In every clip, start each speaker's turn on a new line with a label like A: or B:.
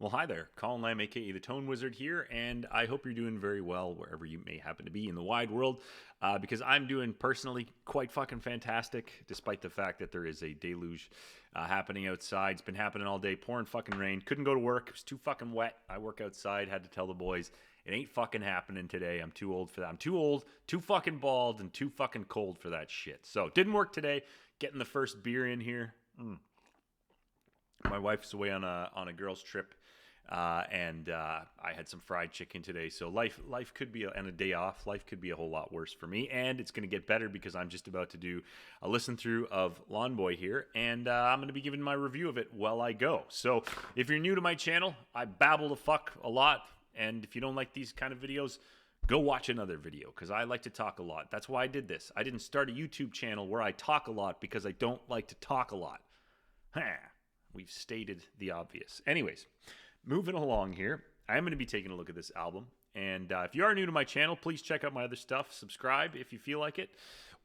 A: Well, hi there. Colin Lamb, aka the Tone Wizard here, and I hope you're doing very well wherever you may happen to be in the wide world, because I'm doing personally quite fucking fantastic, despite the fact that there is a deluge happening outside. It's been happening all day, pouring fucking rain. Couldn't go to work. It was too fucking wet. I work outside, had to tell the boys, it ain't fucking happening today. I'm too old for that. I'm too old, too fucking bald, and too fucking cold for that shit. So, didn't work today. Getting the first beer in here. My wife's away on a girls' trip, and I had some fried chicken today. So life could be and a day off. Life could be a whole lot worse for me, and it's going to get better because I'm just about to do a listen through of Lawn Boy here, and I'm going to be giving my review of it while I go. So if you're new to my channel, I babble the fuck a lot, and if you don't like these kind of videos, go watch another video because I like to talk a lot. That's why I did this. I didn't start a YouTube channel where I talk a lot because I don't like to talk a lot. We've stated the obvious. Anyways, moving along here, I'm going to be taking a look at this album. And if you are new to my channel, please check out my other stuff. Subscribe if you feel like it,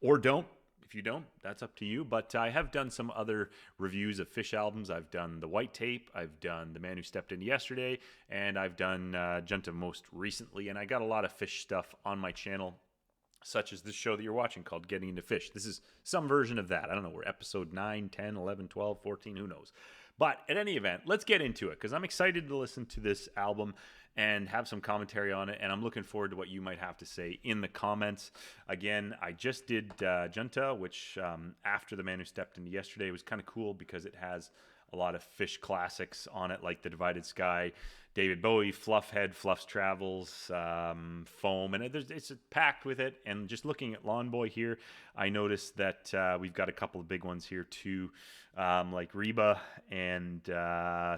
A: or don't. If you don't, that's up to you. But I have done some other reviews of Phish albums. I've done The White Tape. I've done The Man Who Stepped In Yesterday. And I've done Junta most recently. And I got a lot of Phish stuff on my channel, such as this show that you're watching called Getting Into Phish. This is some version of that. I don't know. We're episode 9, 10, 11, 12, 14, who knows. But at any event, let's get into it because I'm excited to listen to this album and have some commentary on it. And I'm looking forward to what you might have to say in the comments. Again, I just did Junta, which after The Man Who Stepped Into Yesterday was kind of cool because it has a lot of Phish classics on it, like The Divided Sky, David Bowie, Fluffhead, Fluff's Travels, Foam, and it's packed with it. And just looking at Lawn Boy here, I noticed that we've got a couple of big ones here too, like Reba and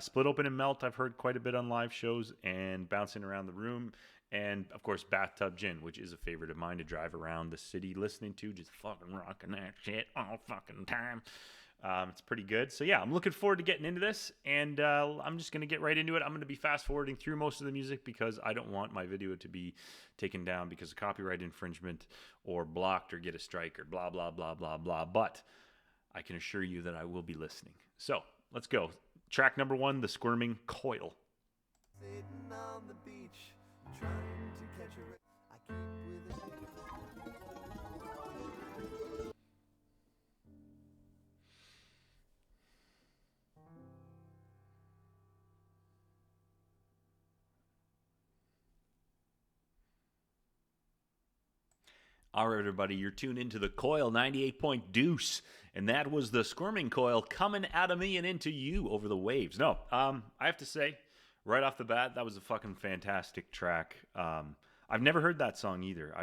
A: Split Open and Melt. I've heard quite a bit on live shows and Bouncing Around the Room. And, of course, Bathtub Gin, which is a favorite of mine to drive around the city listening to, just fucking rocking that shit all fucking time. It's pretty good. So, yeah, I'm looking forward to getting into this, and I'm just going to get right into it. I'm going to be fast-forwarding through most of the music because I don't want my video to be taken down because of copyright infringement or blocked or get a strike or blah, blah, blah, blah, blah. But I can assure you that I will be listening. So, let's go. Track number 1, The Squirming Coil.
B: Sitting on the beach, trying to catch a I keep with it.
A: All right, everybody, you're tuned into the Coil 98 point deuce, and that was the Squirming Coil coming out of me and into you over the waves. No, I have to say, right off the bat, that was a fucking fantastic track. I've never heard that song either.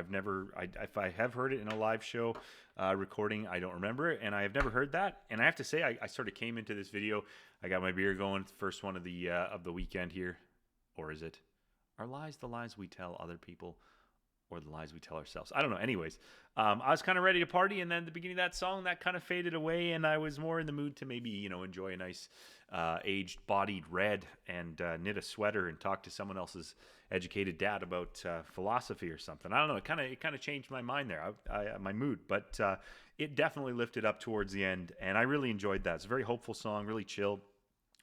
A: If I have heard it in a live show recording, I don't remember it, and I have never heard that. And I have to say, I sort of came into this video. I got my beer going, first one of the weekend here, or is it? Are lies the lies we tell other people? Or the lies we tell ourselves. I don't know. Anyways, I was kind of ready to party, and then the beginning of that song, that kind of faded away, and I was more in the mood to maybe, enjoy a nice aged-bodied red and knit a sweater and talk to someone else's educated dad about philosophy or something. I don't know. It kind of changed my mind there, my mood, but it definitely lifted up towards the end, and I really enjoyed that. It's a very hopeful song, really chill,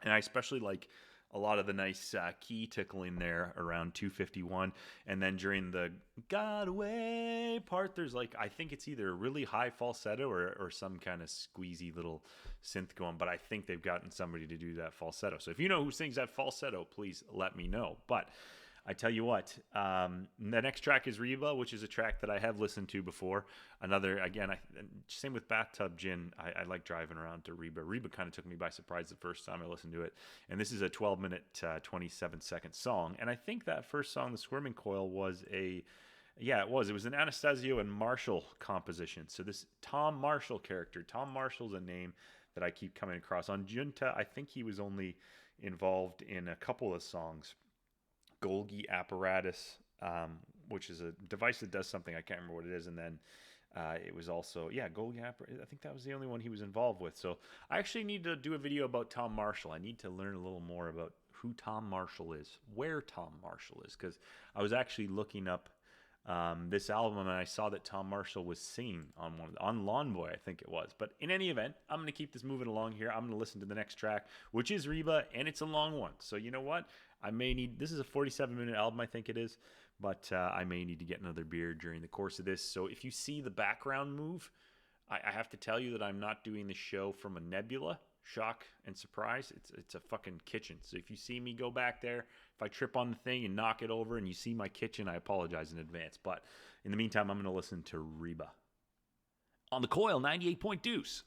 A: and I especially like a lot of the nice key tickling there around 251. And then during the got away part, there's I think it's either a really high falsetto or some kind of squeezy little synth going. But I think they've gotten somebody to do that falsetto. So if you know who sings that falsetto, please let me know. But I tell you what, the next track is Reba, which is a track that I have listened to before. Another, again, same with Bathtub Gin. I like driving around to Reba. Reba kind of took me by surprise the first time I listened to it. And this is a 12-minute, 27-second song. And I think that first song, The Squirming Coil, was it was an Anastasio and Marshall composition. So this Tom Marshall character, Tom Marshall's a name that I keep coming across. On Junta, I think he was only involved in a couple of songs. Golgi apparatus, which is a device that does something. I can't remember what it is. And then it was also, Golgi apparatus. I think that was the only one he was involved with. So I actually need to do a video about Tom Marshall. I need to learn a little more about who Tom Marshall is, where Tom Marshall is, because I was actually looking up this album, and I saw that Tom Marshall was singing on Lawn Boy, I think it was. But in any event, I'm going to keep this moving along here. I'm going to listen to the next track, which is Reba, and it's a long one. So you know what? I may need, this is a 47-minute album, I think it is, but I may need to get another beer during the course of this. So if you see the background move, I have to tell you that I'm not doing the show from a nebula. Shock and surprise, it's a fucking kitchen. So if you see me go back there, if I trip on the thing and knock it over and you see my kitchen, I apologize in advance. But in the meantime, I'm going to listen to Reba on the Coil 98 Point Deuce.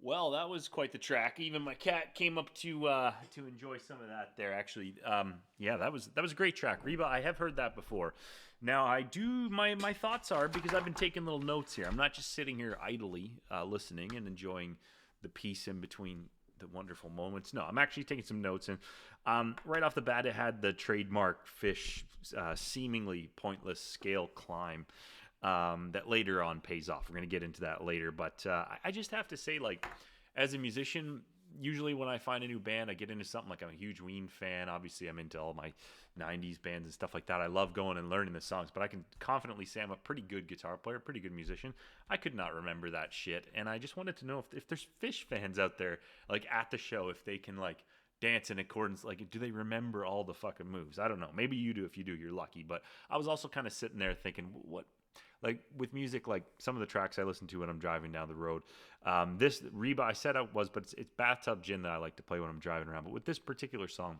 A: Well, that was quite the track. Even my cat came up to enjoy some of that there. Actually, yeah, that was a great track. Reba, I have heard that before. Now, I do my thoughts are, because I've been taking little notes here. I'm not just sitting here idly listening and enjoying the piece in between the wonderful moments. No, I'm actually taking some notes. And right off the bat, it had the trademark Phish seemingly pointless scale climb. That later on pays off. We're going to get into that later. But I just have to say, like, as a musician, usually when I find a new band, I get into something like I'm a huge Ween fan. Obviously, I'm into all my 90s bands and stuff like that. I love going and learning the songs, but I can confidently say I'm a pretty good guitar player, pretty good musician. I could not remember that shit. And I just wanted to know if there's Phish fans out there, like, at the show, if they can, like, dance in accordance, like, do they remember all the fucking moves? I don't know. Maybe you do. If you do, you're lucky. But I was also kind of sitting there thinking, what? Like, with music, like some of the tracks I listen to when I'm driving down the road. This Reba, I said it was, but it's Bathtub Gin that I like to play when I'm driving around. But with this particular song,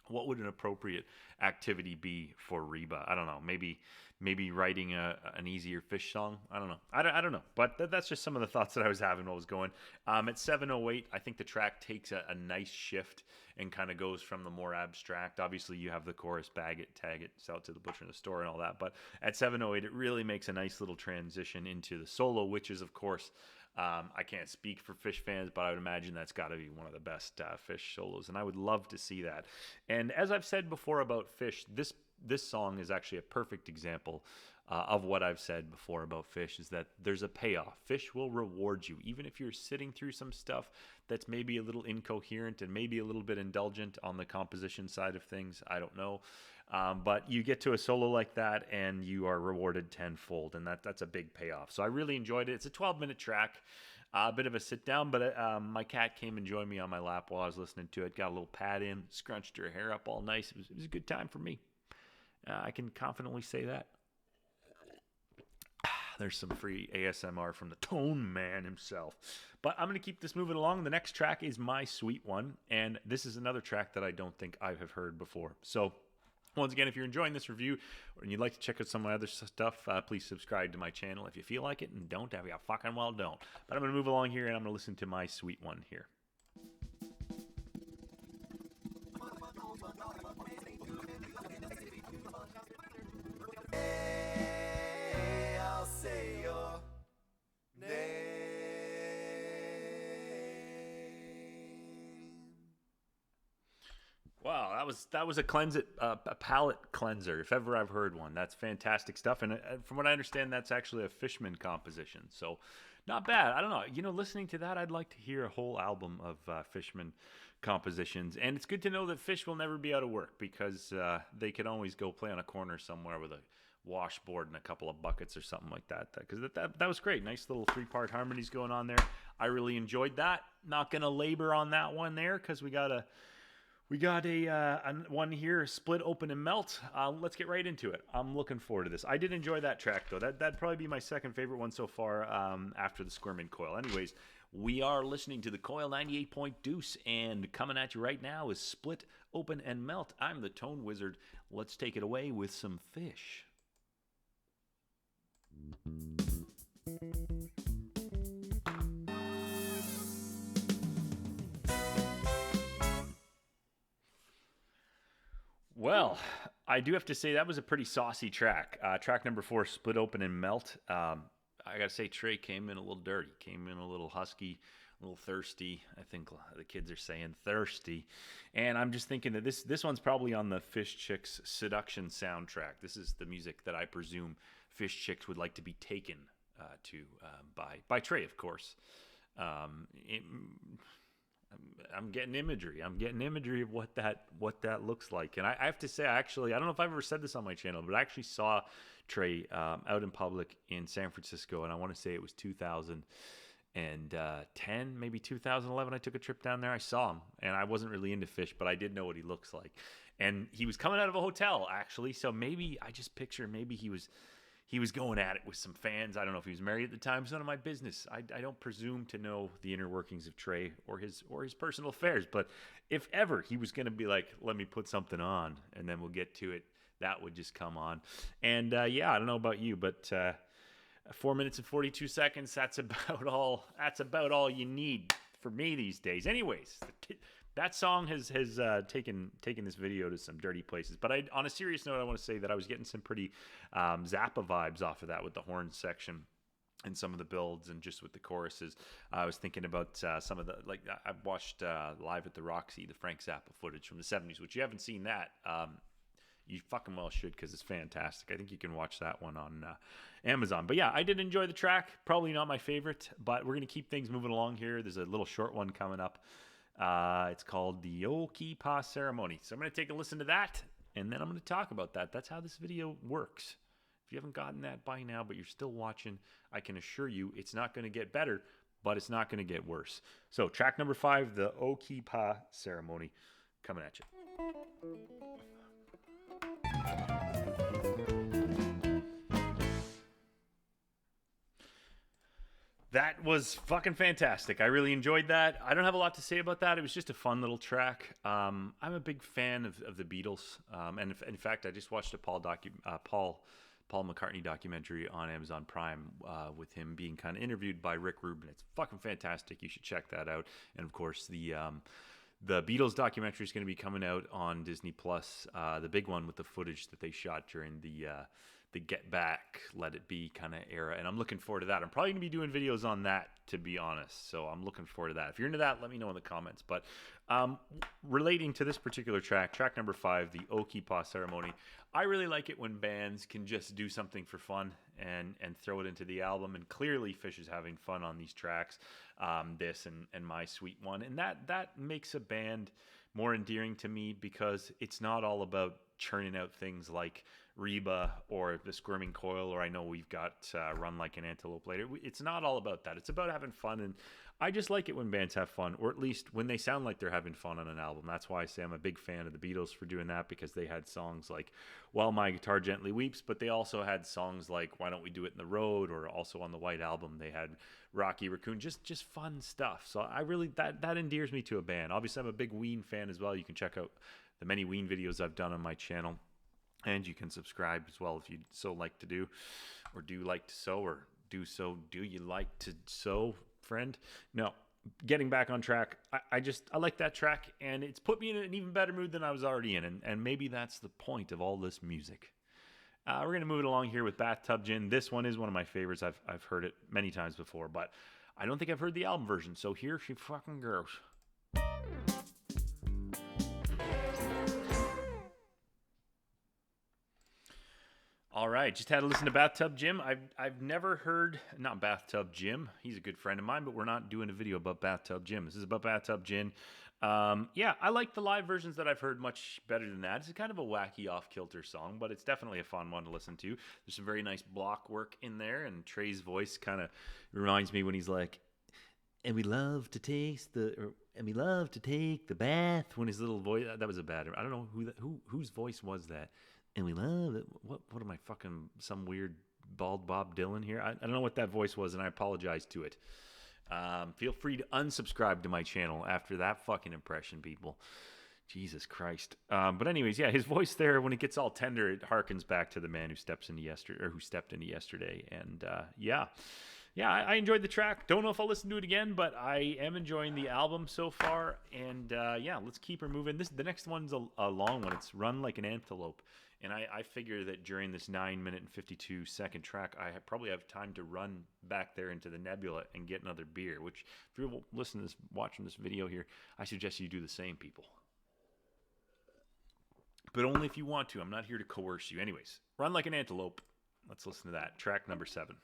A: what would an appropriate activity be for Reba? I don't know. Maybe writing an easier Phish song. I don't know. I don't know. But that's just some of the thoughts that I was having while I was going. At 7:08, I think the track takes a nice shift and kind of goes from the more abstract. Obviously, you have the chorus, bag it, tag it, sell it to the butcher in the store and all that. But at 7:08, it really makes a nice little transition into the solo, which is, of course, I can't speak for Phish fans, but I would imagine that's got to be one of the best Phish solos, and I would love to see that. And as I've said before about Phish, this song is actually a perfect example of what I've said before about Phish, is that there's a payoff. Phish will reward you, even if you're sitting through some stuff that's maybe a little incoherent and maybe a little bit indulgent on the composition side of things. I don't know. But you get to a solo like that and you are rewarded tenfold, and that's a big payoff. So I really enjoyed it. It's a 12-minute track, a bit of a sit down, but my cat came and joined me on my lap while I was listening to it. Got a little pat in, scrunched her hair up all nice. It was a good time for me. I can confidently say that. There's some free ASMR from the Tone Man himself. But I'm going to keep this moving along. The next track is My Sweet One, and this is another track that I don't think I have heard before. So once again, if you're enjoying this review and you'd like to check out some of my other stuff, please subscribe to my channel if you feel like it, and don't, if you fucking well don't. But I'm going to move along here, and I'm going to listen to My Sweet One here.
B: Hey, I'll say your name.
A: Wow, that was a palate cleanser, if ever I've heard one. That's fantastic stuff, and from what I understand, that's actually a Fishman composition. So, not bad. I don't know. You know, listening to that, I'd like to hear a whole album of Fishman compositions. And it's good to know that Phish will never be out of work, because they could always go play on a corner somewhere with a washboard and a couple of buckets or something like that. Because that was great. Nice little 3-part harmonies going on there. I really enjoyed that. Not gonna labor on that one there, because we got a one here, Split Open and Melt. Let's get right into it. I'm looking forward to this. I did enjoy that track, though. That'd probably be my second favorite one so far, after the Squirmin' Coil. Anyways, we are listening to the Coil 98 Point Deuce, and coming at you right now is Split Open and Melt. I'm the Tone Wizard. Let's take it away with some Phish. Well, I do have to say that was a pretty saucy track. Track number 4, Split Open and Melt. I gotta say, Trey came in a little dirty, came in a little husky, a little thirsty. I think the kids are saying thirsty. And I'm just thinking that this one's probably on the Phish Chicks Seduction soundtrack. This is the music that I presume Phish chicks would like to be taken to by Trey, of course. I'm getting imagery. I'm getting imagery of what that looks like. And I have to say, I don't know if I've ever said this on my channel, but I actually saw Trey out in public in San Francisco, and I want to say it was 2010, maybe 2011. I took a trip down there. I saw him, and I wasn't really into Phish, but I did know what he looks like. And he was coming out of a hotel, actually. So maybe I just picture maybe he was going at it with some fans. I don't know if he was married at the time. It's none of my business. I don't presume to know the inner workings of Trey or his personal affairs. But if ever he was going to be like, let me put something on and then we'll get to it, that would just come on. And yeah, I don't know about you, but 4 minutes and 42 seconds, that's about all you need for me these days. Anyways, that song has taken this video to some dirty places. But on a serious note, I want to say that I was getting some pretty Zappa vibes off of that with the horn section and some of the builds and just with the choruses. I was thinking about some of the, like, I watched Live at the Roxy, the Frank Zappa footage from the 70s, which you haven't seen that. You fucking well should, because it's fantastic. I think you can watch that one on Amazon. But yeah, I did enjoy the track. Probably not my favorite, but we're going to keep things moving along here. There's a little short one coming up. It's called the Okipa Ceremony. So I'm going to take a listen to that, and then I'm going to talk about that. That's how this video works. If you haven't gotten that by now, but you're still watching, I can assure you it's not going to get better, but it's not going to get worse. So track number 5, the Okipa Ceremony, coming at you. That was fucking fantastic. I really enjoyed that. I don't have a lot to say about that. It was just a fun little track. I'm a big fan of the Beatles. And in fact, I just watched a Paul McCartney documentary on Amazon Prime with him being kind of interviewed by Rick Rubin. It's fucking fantastic. You should check that out. And of course, the Beatles documentary is going to be coming out on Disney Plus. The big one with the footage that they shot during the Get Back, Let It Be kind of era. And I'm looking forward to that. I'm probably going to be doing videos on that, to be honest. So I'm looking forward to that. If you're into that, let me know in the comments. But relating to this particular track number 5, the Okipa Ceremony, I really like it when bands can just do something for fun and throw it into the album. And clearly Phish is having fun on these tracks, this and My Sweet One. And that makes a band more endearing to me, because it's not all about churning out things like Reba or the Squirming Coil, or I know we've got Run Like an Antelope later. It's not all about that. It's about having fun, and I just like it when bands have fun, or at least when they sound like they're having fun on an album. That's why I say I'm a big fan of the Beatles for doing that, because they had songs like While My Guitar Gently Weeps, but they also had songs like Why Don't We Do It in the Road, or also on the White Album they had Rocky Raccoon, just fun stuff. So I really, that endears me to a band. Obviously, I'm a big Ween fan as well. You can check out the many Ween videos I've done on my channel. And you can subscribe as well if you'd so like to do, or do like to sew, or do you like to sew, friend? No, getting back on track. I like that track, and it's put me in an even better mood than I was already in, and maybe that's the point of all this music. We're going to move it along here with Bathtub Gin. This one is one of my favorites. I've heard it many times before, but I don't think I've heard the album version, so here she fucking goes. All right, just had to listen to Bathtub Jim. I've never heard, not Bathtub Jim. He's a good friend of mine, but we're not doing a video about Bathtub Jim. This is about Bathtub Gin. Yeah, I like the live versions that I've heard much better than that. It's kind of a wacky, off-kilter song, but it's definitely a fun one to listen to. There's some very nice block work in there, and Trey's voice kind of reminds me when he's like, and we love to take the bath. When his little voice, that was a bad. I don't know whose voice was that. And we love it. What am I fucking, some weird bald Bob Dylan here? I don't know what that voice was, and I apologize to it. Feel free to unsubscribe to my channel after that fucking impression, people. Jesus Christ. But anyways, yeah, his voice there, when it gets all tender, it harkens back to the man who stepped into yesterday. And yeah, I enjoyed the track. Don't know if I'll listen to it again, but I am enjoying the album so far. And yeah, let's keep her moving. The next one's a long one. It's Run Like an Antelope. And I figure that during this 9-minute and 52-second track, I probably have time to run back there into the Nebula and get another beer, which if you're watching this video here, I suggest you do the same, people. But only if you want to. I'm not here to coerce you. Anyways, Run Like an Antelope. Let's listen to that. Track number 7.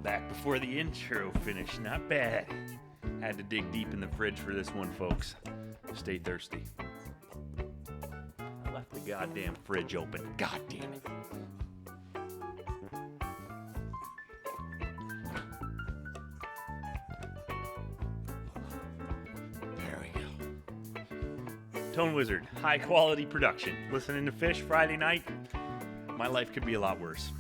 A: Back before the intro finished. Not bad. Had to dig deep in the fridge for this one, folks. Stay thirsty. I left the goddamn fridge open. God damn it. There we go. Tone Wizard. High quality production. Listening to Phish Friday night. My life could be a lot worse.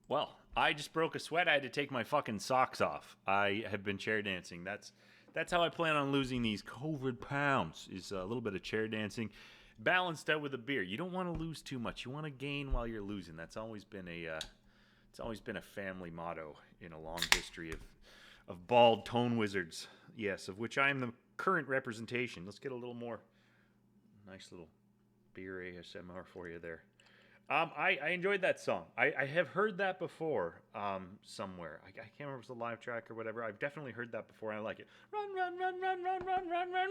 A: Well, I just broke a sweat. I had to take my fucking socks off. I have been chair dancing. That's how I plan on losing these COVID pounds, is a little bit of chair dancing balanced out with a beer. You don't want to lose too much. You want to gain while you're losing. That's always been a family motto in a long history of bald Tone Wizards. Yes, of which I am the current representation. Let's get a little more nice little beer ASMR for you there. I enjoyed that song. I have heard that before somewhere. I can't remember if it's a live track or whatever. I've definitely heard that before, and I like it. Run, run, run, run, run, run, run, run.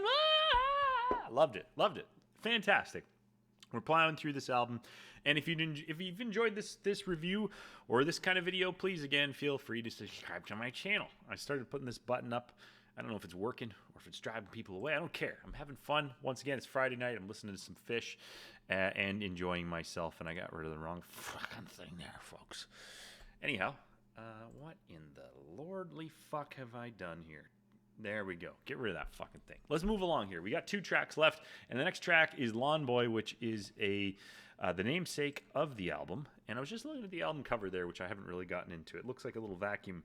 A: Loved it. Fantastic. We're plowing through this album, and if you've enjoyed this review or this kind of video, please again feel free to subscribe to my channel. I started putting this button up. I don't know if it's working or if it's driving people away. I don't care. I'm having fun. Once again, it's Friday night. I'm listening to some Phish and enjoying myself, and I got rid of the wrong fucking thing there, folks. Anyhow, what in the lordly fuck have I done here? There we go. Get rid of that fucking thing. Let's move along here. We got 2 tracks left, and the next track is Lawn Boy, which is the namesake of the album. And I was just looking at the album cover there, which I haven't really gotten into. It looks like a little vacuum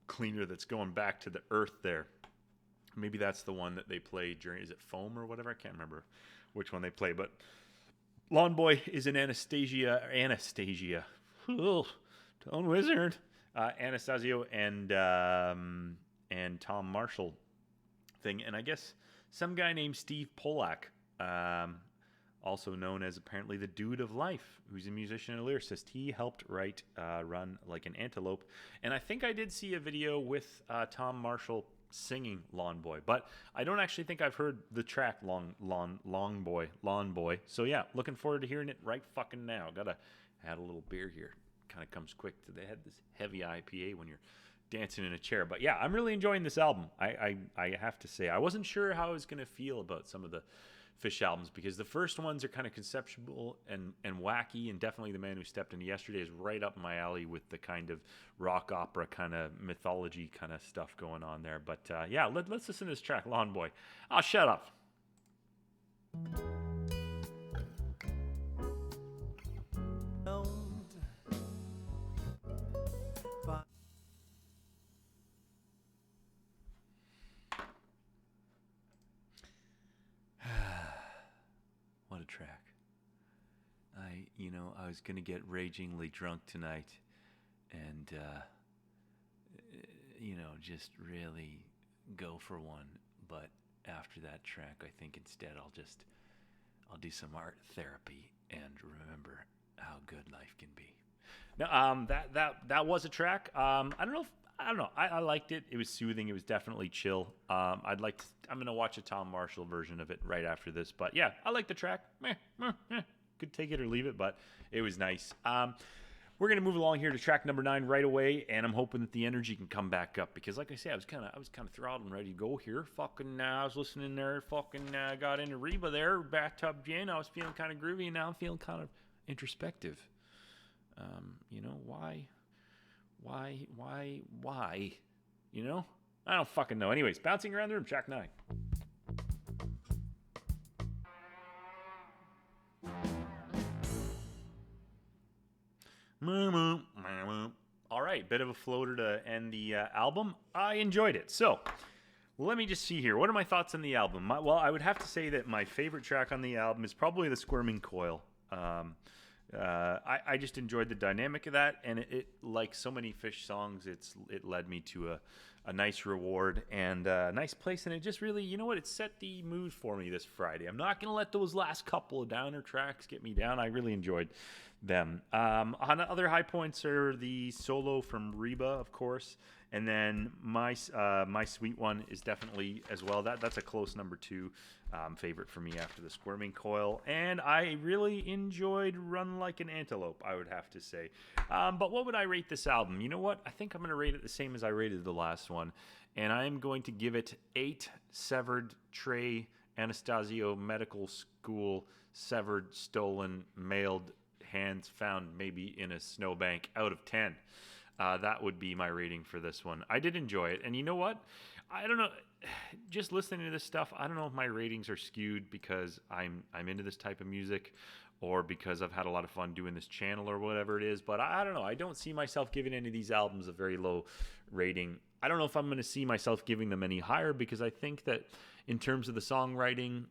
A: cleaner that's going back to the earth there. Maybe that's the one that they play during, is it Foam or whatever? I can't remember which one they play, but Lawn Boy is an Anastasia, Tone Wizard, Anastasio and Tom Marshall thing. And I guess some guy named Steve Polak, also known as apparently the Dude of Life, who's a musician and a lyricist. He helped write Run Like an Antelope. And I think I did see a video with Tom Marshall singing Lawn Boy, but I don't actually think I've heard the track Lawn Boy. So yeah, looking forward to hearing it right fucking now. Gotta add a little beer here. Kind of comes quick to the head, this heavy IPA when you're dancing in a chair. But yeah, I'm really enjoying this album. I have to say, I wasn't sure how I was gonna feel about some of the Phish albums, because the first ones are kind of conceptual and wacky, and definitely The Man Who Stepped Into Yesterday is right up my alley with the kind of rock opera kind of mythology kind of stuff going on there. But yeah, let's listen to this track, Lawn Boy. I'll shut up. What a track. I was going to get ragingly drunk tonight and, just really go for one. But after that track, I think instead I'll do some art therapy and remember how good life can be. Now, that was a track. I don't know. I liked it. It was soothing. It was definitely chill. I'm going to watch a Tom Marshall version of it right after this. But yeah, I like the track. Could take it or leave it, but it was nice. We're going to move along here to track number 9 right away, and I'm hoping that the energy can come back up, because like I say, I was kind of throttled and ready to go here. I was listening there, got into Reba there, Bathtub Gin. I was feeling kind of groovy, and now I'm feeling kind of introspective. Why? I don't fucking know. Anyways, bouncing around the room, track 9. All right, bit of a floater to end the album. I enjoyed it. So, let me just see here. What are my thoughts on the album? Well, I would have to say that my favorite track on the album is probably The Squirming Coil. I just enjoyed the dynamic of that, and it like so many Phish songs, it led me to a nice reward and a nice place, and it just really, you know what, it set the mood for me this Friday. I'm not going to let those last couple of downer tracks get me down. I really enjoyed them. On other high points are the solo from Reba, of course, and then my sweet one is definitely as well. That's a close number 2 favorite for me after The Squirming Coil, and I really enjoyed Run Like an Antelope, I would have to say. But what would I rate this album? You know what? I think I'm going to rate it the same as I rated the last one, and I'm going to give it 8 severed Trey Anastasio Medical School severed, stolen, mailed, hands found maybe in a snowbank out of 10. That would be my rating for this one. I did enjoy it, and you know what? I don't know. Just listening to this stuff, I don't know if my ratings are skewed because I'm into this type of music, or because I've had a lot of fun doing this channel, or whatever it is. But I don't know. I don't see myself giving any of these albums a very low rating. I don't know if I'm going to see myself giving them any higher, because I think that in terms of the songwriting,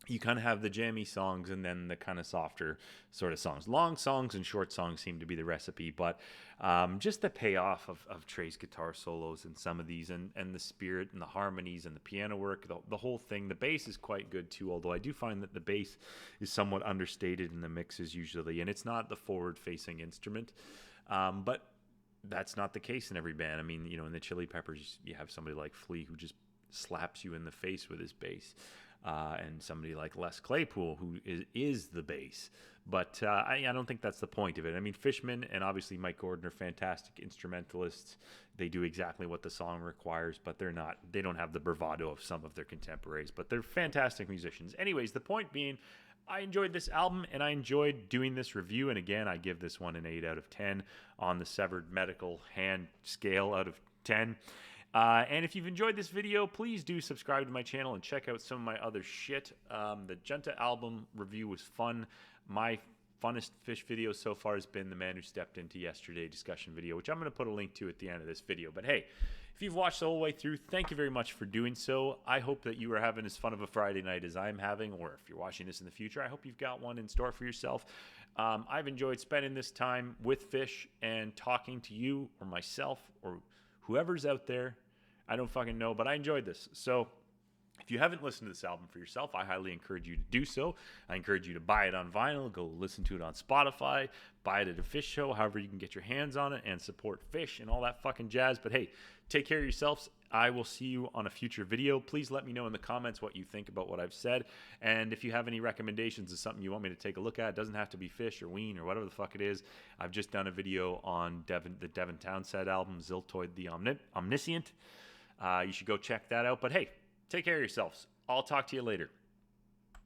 A: you kind of have the jammy songs and then the kind of softer sort of songs. Long songs and short songs seem to be the recipe, but just the payoff of Trey's guitar solos in some of these, and the spirit and the harmonies and the piano work, the whole thing. The bass is quite good too, although I do find that the bass is somewhat understated in the mixes usually, and it's not the forward-facing instrument. But that's not the case in every band. I mean, you know, in the Chili Peppers, you have somebody like Flea who just slaps you in the face with his bass. And somebody like Les Claypool, who is the bass. But I don't think that's the point of it. I mean, Fishman and obviously Mike Gordon are fantastic instrumentalists. They do exactly what the song requires, but they don't have the bravado of some of their contemporaries, but they're fantastic musicians. Anyways, the point being, I enjoyed this album, and I enjoyed doing this review. And again, I give this one an 8 out of 10 on the severed medical hand scale out of 10. And if you've enjoyed this video, please do subscribe to my channel and check out some of my other shit. The Junta album review was fun. My funnest Phish video so far has been the Man Who Stepped Into Yesterday discussion video, which I'm going to put a link to at the end of this video. But hey, if you've watched the whole way through, thank you very much for doing so. I hope that you are having as fun of a Friday night as I'm having, or if you're watching this in the future, I hope you've got one in store for yourself. I've enjoyed spending this time with Phish and talking to you or myself or whoever's out there. I don't fucking know, but I enjoyed this. So if you haven't listened to this album for yourself, I highly encourage you to do so. I encourage you to buy it on vinyl, go listen to it on Spotify, buy it at a Phish show, however you can get your hands on it, and support Phish and all that fucking jazz. But hey, take care of yourselves. I will see you on a future video. Please let me know in the comments what you think about what I've said. And if you have any recommendations of something you want me to take a look at, it doesn't have to be Phish or Ween or whatever the fuck it is. I've just done a video on the Devin Townsend album, Ziltoid the Omniscient. You should go check that out. But hey, take care of yourselves. I'll talk to you later.